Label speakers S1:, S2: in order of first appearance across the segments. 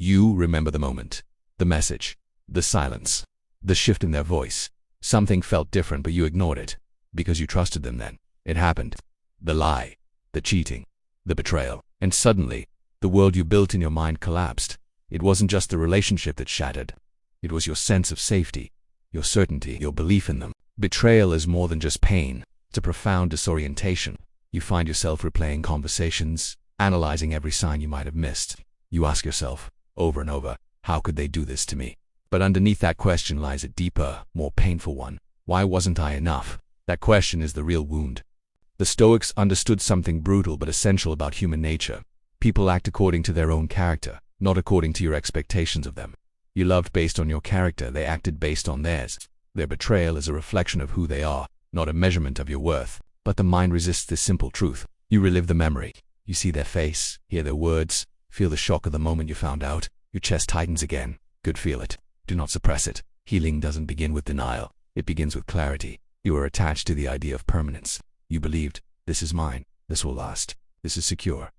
S1: You remember the moment, the message, the silence, the shift in their voice. Something felt different, but you ignored it because you trusted them then. It happened. The lie, the cheating, the betrayal. And suddenly, the world you built in your mind collapsed. It wasn't just the relationship that shattered. It was your sense of safety, your certainty, your belief in them. Betrayal is more than just pain. It's a profound disorientation. You find yourself replaying conversations, analyzing every sign you might have missed. You ask yourself, over and over, how could they do this to me? But underneath that question lies a deeper, more painful one. Why wasn't I enough? That question is the real wound. The Stoics understood something brutal but essential about human nature. People act according to their own character, not according to your expectations of them. You loved based on your character, they acted based on theirs. Their betrayal is a reflection of who they are, not a measurement of your worth. But the mind resists this simple truth. You relive the memory. You see their face, hear their words, feel the shock of the moment you found out. Your chest tightens again. Good, feel it. Do not suppress it. Healing doesn't begin with denial. It begins with clarity. You are attached to the idea of permanence. You believed, this is mine, this will last, this is secure.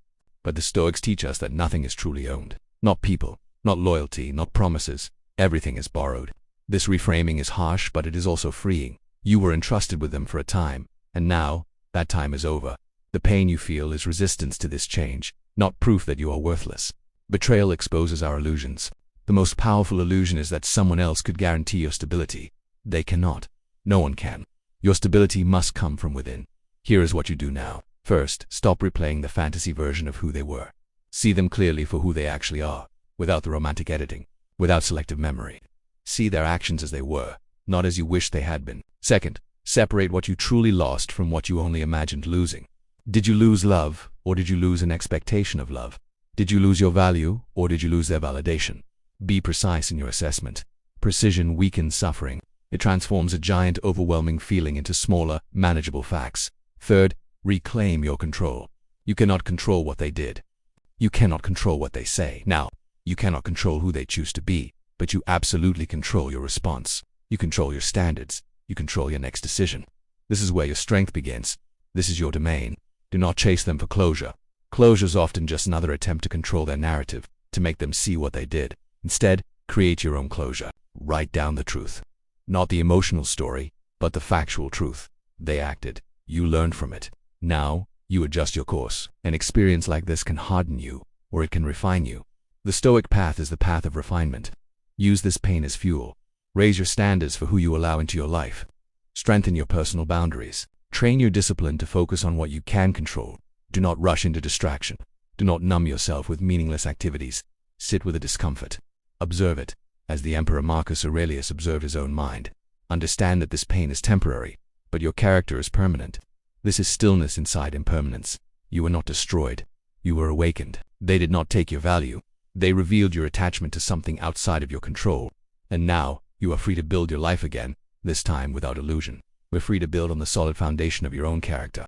S1: But the Stoics teach us that nothing is truly owned. Not people, not loyalty, not promises. Everything is borrowed. This reframing is harsh, but it is also freeing. You were entrusted with them for a time, and now, that time is over. The pain you feel is resistance to this change, not proof that you are worthless. Betrayal exposes our illusions. The most powerful illusion is that someone else could guarantee your stability. They cannot. No one can. Your stability must come from within. Here is what you do now. First, stop replaying the fantasy version of who they were. See them clearly for who they actually are, without the romantic editing, without selective memory. See their actions as they were, not as you wish they had been. Second, separate what you truly lost from what you only imagined losing. Did you lose love, or did you lose an expectation of love? Did you lose your value, or did you lose their validation? Be precise in your assessment. Precision weakens suffering. It transforms a giant, overwhelming feeling into smaller, manageable facts. Third, reclaim your control. You cannot control what they did. You cannot control what they say. Now, you cannot control who they choose to be, but you absolutely control your response. You control your standards. You control your next decision. This is where your strength begins. This is your domain. Do not chase them for closure. Closure is often just another attempt to control their narrative, to make them see what they did. Instead, create your own closure. Write down the truth. Not the emotional story, but the factual truth. They acted. You learned from it. Now, you adjust your course. An experience like this can harden you, or it can refine you. The Stoic path is the path of refinement. Use this pain as fuel. Raise your standards for who you allow into your life. Strengthen your personal boundaries. Train your discipline to focus on what you can control. Do not rush into distraction. Do not numb yourself with meaningless activities. Sit with the discomfort. Observe it, as the Emperor Marcus Aurelius observed his own mind. Understand that this pain is temporary, but your character is permanent. This is stillness inside impermanence. You were not destroyed. You were awakened. They did not take your value. They revealed your attachment to something outside of your control. And now, you are free to build your life again, this time without illusion. We're free to build on the solid foundation of your own character.